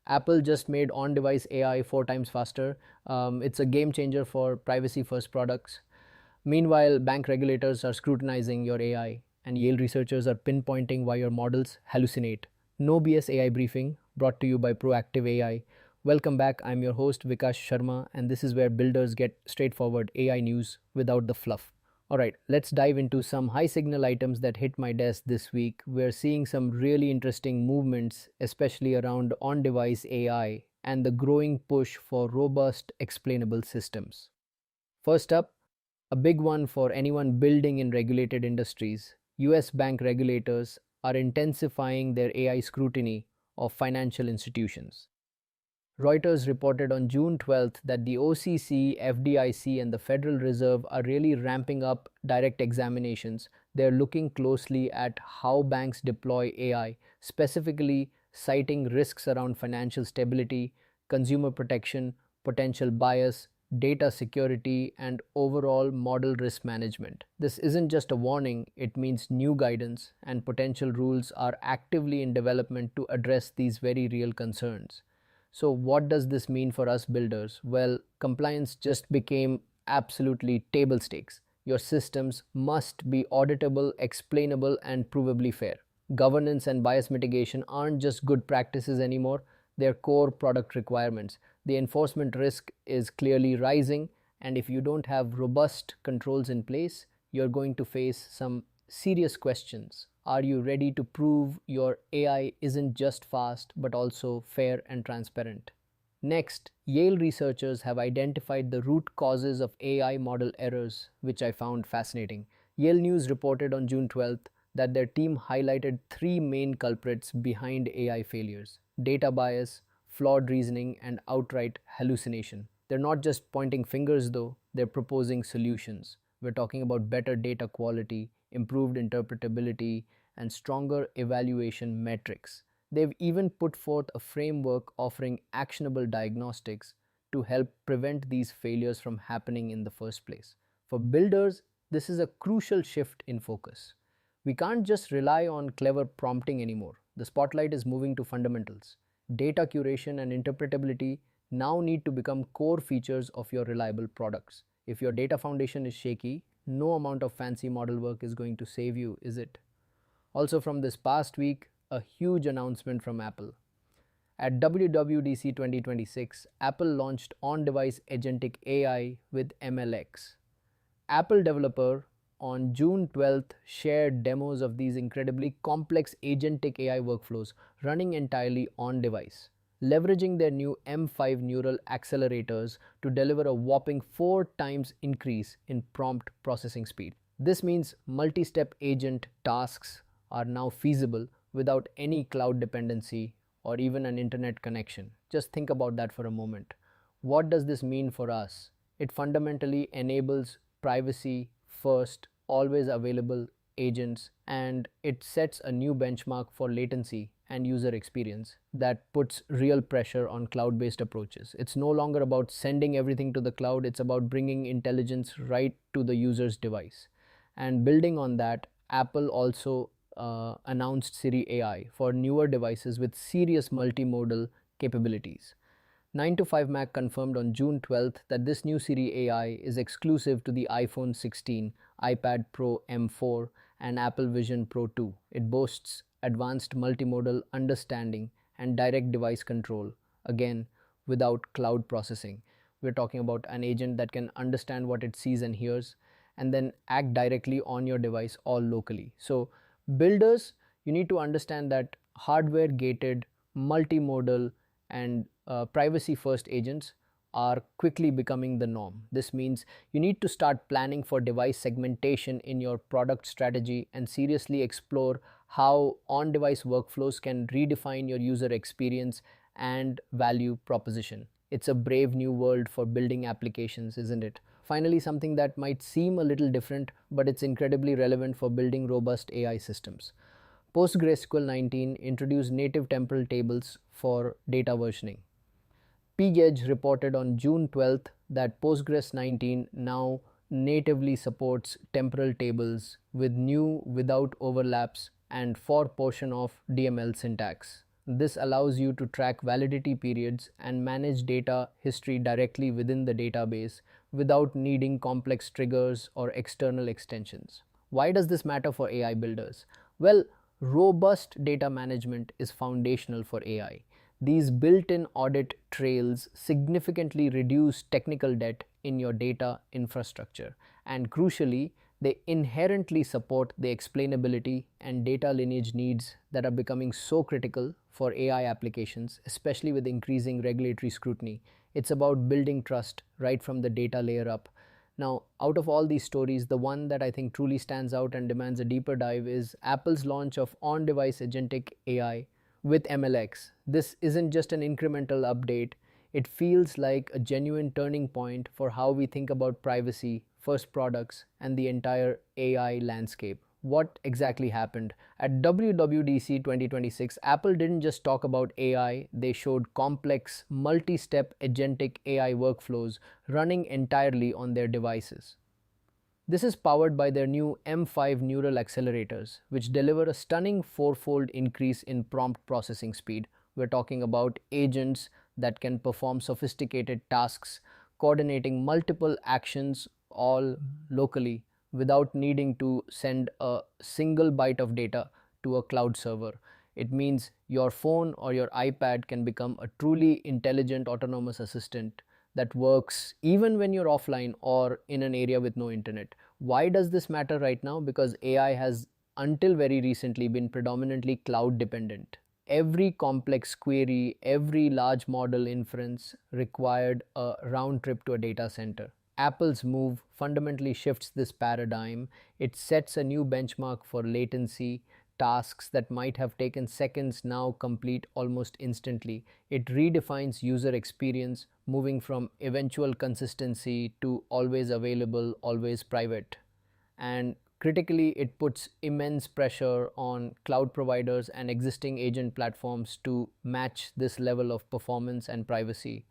Apple just made on-device AI 4 times faster. It's a game changer for privacy-first products. Meanwhile, bank regulators are scrutinizing your AI, and Yale researchers are pinpointing why your models hallucinate. No BS AI briefing, brought to you by Proactive AI. Welcome back. I'm your host, Vikash Sharma, and this is where builders get straightforward AI news without the fluff. Alright, let's dive into some high signal items that hit my desk this week. We're seeing some really interesting movements, especially around on device AI and the growing push for robust, explainable systems. First up, a big one for anyone building in regulated industries. US bank regulators are intensifying their AI scrutiny of financial institutions. Reuters reported on June 12th that the OCC, FDIC, and the Federal Reserve are really ramping up direct examinations. They're looking closely at how banks deploy AI, specifically citing risks around financial stability, consumer protection, potential bias, data security, and overall model risk management. This isn't just a warning, it means new guidance and potential rules are actively in development to address these very real concerns. So, what does this mean for us builders? Well, compliance just became absolutely table stakes. Your systems must be auditable, explainable, and provably fair. Governance and bias mitigation aren't just good practices anymore, they're core product requirements. The enforcement risk is clearly rising, and if you don't have robust controls in place, you're going to face some serious questions. Are you ready to prove your AI isn't just fast but also fair and transparent? Next, Yale researchers have identified the root causes of AI model errors, which I found fascinating. Yale News reported on June 12th that their team highlighted three main culprits behind AI failures: data bias, flawed reasoning, and outright hallucination. They're not just pointing fingers though, they're proposing solutions. We're talking about better data quality, improved interpretability, and stronger evaluation metrics. They've even put forth a framework offering actionable diagnostics to help prevent these failures from happening in the first place. For builders, this is a crucial shift in focus. We can't just rely on clever prompting anymore. The spotlight is moving to fundamentals. Data curation and interpretability now need to become core features of your reliable products. If your data foundation is shaky, no amount of fancy model work is going to save you, is it? Also, from this past week, a huge announcement from Apple. At WWDC 2026, Apple launched on-device agentic AI with MLX. Apple developer on June 12th shared demos of these incredibly complex agentic AI workflows running entirely on device, leveraging their new M5 neural accelerators to deliver a whopping 4 times increase in prompt processing speed. This means multi-step agent tasks are now feasible without any cloud dependency or even an internet connection. Just think about that for a moment. What does this mean for us? It fundamentally enables privacy first, always available agents, and it sets a new benchmark for latency and user experience that puts real pressure on cloud-based approaches. It's no longer about sending everything to the cloud, it's about bringing intelligence right to the user's device. And building on that, Apple also announced Siri AI for newer devices with serious multimodal capabilities. 9to5Mac confirmed on June 12th that this new Siri AI is exclusive to the iPhone 16, iPad Pro M4, and Apple Vision Pro 2. It boasts advanced multimodal understanding and direct device control, again, without cloud processing. We're talking about an agent that can understand what it sees and hears and then act directly on your device all locally. So, builders, you need to understand that hardware gated, multimodal, and privacy first agents are quickly becoming the norm. This means you need to start planning for device segmentation in your product strategy and seriously explore how on device workflows can redefine your user experience and value proposition. It's a brave new world for building applications, isn't it? Finally, something that might seem a little different, but it's incredibly relevant for building robust AI systems. PostgreSQL 19 introduced native temporal tables for data versioning. PGEdge reported on June 12th that Postgres 19 now natively supports temporal tables with new without overlaps and for portion of DML syntax. This allows you to track validity periods and manage data history directly within the database without needing complex triggers or external extensions. Why does this matter for AI builders? Well, robust data management is foundational for AI. These built in audit trails significantly reduce technical debt in your data infrastructure, and crucially, they inherently support the explainability and data lineage needs that are becoming so critical for AI applications, especially with increasing regulatory scrutiny. It's about building trust right from the data layer up. Now, out of all these stories, the one that I think truly stands out and demands a deeper dive is Apple's launch of on device agentic AI with MLX. This isn't just an incremental update, it feels like a genuine turning point for how we think about privacy, first products, and the entire AI landscape. What exactly happened? At WWDC 2026, Apple didn't just talk about AI, they showed complex, multi step agentic AI workflows running entirely on their devices. This is powered by their new M5 neural accelerators, which deliver a stunning fourfold increase in prompt processing speed. We're talking about agents that can perform sophisticated tasks, coordinating multiple actions all locally without needing to send a single byte of data to a cloud server. It means your phone or your iPad can become a truly intelligent autonomous assistant that works even when you're offline or in an area with no internet. Why does this matter right now? Because AI has until very recently been predominantly cloud dependent. Every complex query, every large model inference required a round trip to a data center. Apple's move fundamentally shifts this paradigm. It sets a new benchmark for latency. Tasks that might have taken seconds now complete almost instantly. It redefines user experience, moving from eventual consistency to always available, always private. And critically, it puts immense pressure on cloud providers and existing agent platforms to match this level of performance and privacy.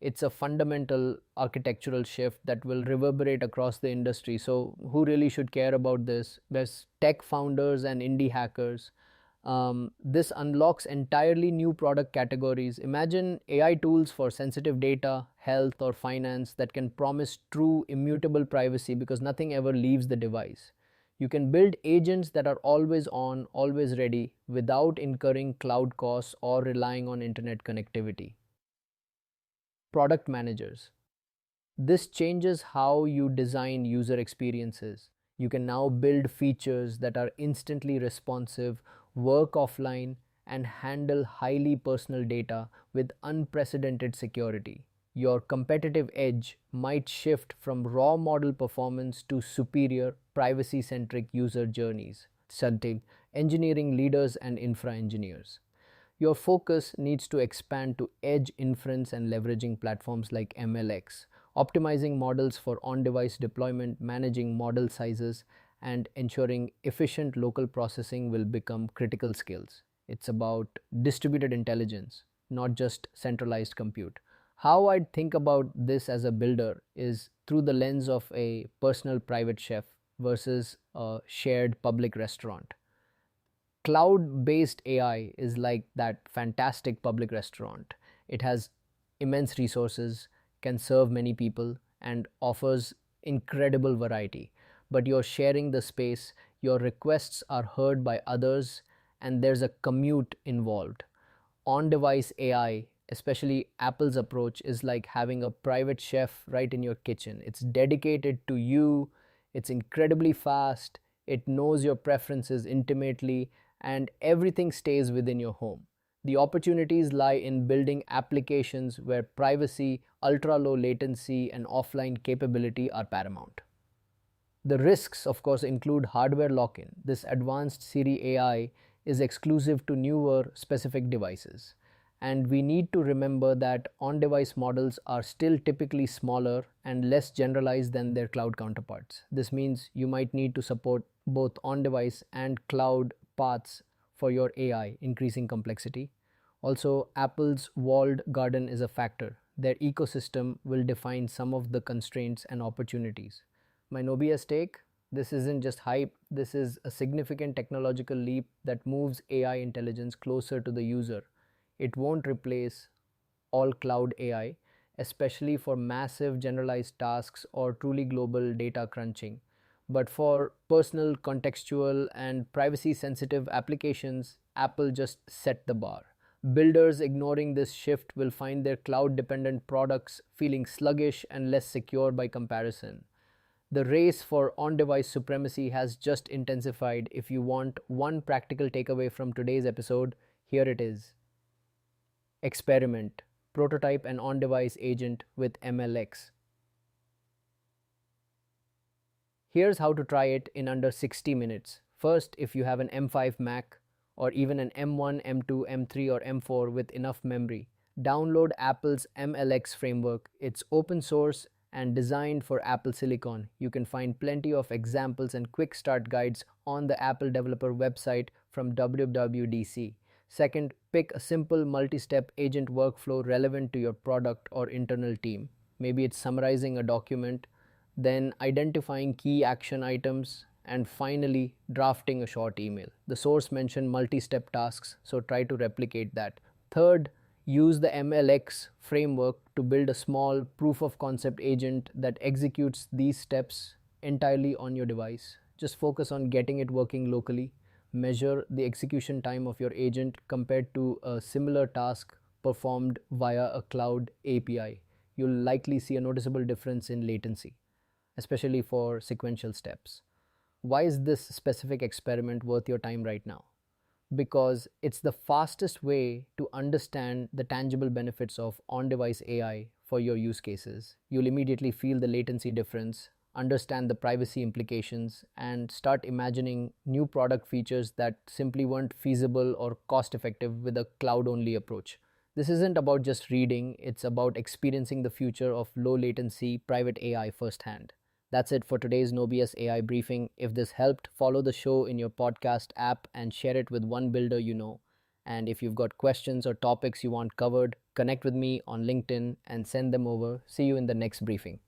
It's a fundamental architectural shift that will reverberate across the industry. So, who really should care about this? There's tech founders and indie hackers. This unlocks entirely new product categories. Imagine AI tools for sensitive data, health, or finance that can promise true immutable privacy because nothing ever leaves the device. You can build agents that are always on, always ready without incurring cloud costs or relying on internet connectivity. Product managers. This changes how you design user experiences. You can now build features that are instantly responsive, work offline, and handle highly personal data with unprecedented security. Your competitive edge might shift from raw model performance to superior privacy centric user journeys. Something engineering leaders and infra engineers. Your focus needs to expand to edge inference and leveraging platforms like MLX, optimizing models for on device deployment, managing model sizes, and ensuring efficient local processing will become critical skills. It's about distributed intelligence, not just centralized compute. How I'd think about this as a builder is through the lens of a personal private chef versus a shared public restaurant. Cloud based AI is like that fantastic public restaurant. It has immense resources, can serve many people, and offers incredible variety. But you're sharing the space, your requests are heard by others, and there's a commute involved. On device AI, especially Apple's approach, is like having a private chef right in your kitchen. It's dedicated to you, it's incredibly fast, it knows your preferences intimately, and everything stays within your home. The opportunities lie in building applications where privacy, ultra low latency, and offline capability are paramount. The risks, of course, include hardware lock in. This advanced Siri AI is exclusive to newer specific devices. And we need to remember that on device models are still typically smaller and less generalized than their cloud counterparts. This means you might need to support both on device and cloud paths for your AI, increasing complexity. Also, Apple's walled garden is a factor. Their ecosystem will define some of the constraints and opportunities. My Nobia's take, this isn't just hype, this is a significant technological leap that moves AI intelligence closer to the user. It won't replace all cloud AI, especially for massive generalized tasks or truly global data crunching. But for personal, contextual, and privacy sensitive applications, Apple just set the bar. Builders ignoring this shift will find their cloud dependent products feeling sluggish and less secure by comparison. The race for on device supremacy has just intensified. If you want one practical takeaway from today's episode, here it is: experiment, prototype an on device agent with MLX. Here's how to try it in under 60 minutes. First, if you have an M5 Mac or even an M1, M2, M3, or M4 with enough memory, download Apple's MLX framework. It's open source and designed for Apple Silicon. You can find plenty of examples and quick start guides on the Apple developer website from WWDC. Second, pick a simple multi step agent workflow relevant to your product or internal team. Maybe it's summarizing a document, then identifying key action items, and finally drafting a short email. The source mentioned multi step tasks, so try to replicate that. Third, use the MLX framework to build a small proof of concept agent that executes these steps entirely on your device. Just focus on getting it working locally. Measure the execution time of your agent compared to a similar task performed via a cloud API. You'll likely see a noticeable difference in latency, especially for sequential steps. Why is this specific experiment worth your time right now? Because it's the fastest way to understand the tangible benefits of on device AI for your use cases. You'll immediately feel the latency difference, understand the privacy implications, and start imagining new product features that simply weren't feasible or cost effective with a cloud only approach. This isn't about just reading, it's about experiencing the future of low latency private AI firsthand. That's it for today's No BS AI briefing. If this helped, follow the show in your podcast app and share it with one builder you know. And if you've got questions or topics you want covered, connect with me on LinkedIn and send them over. See you in the next briefing.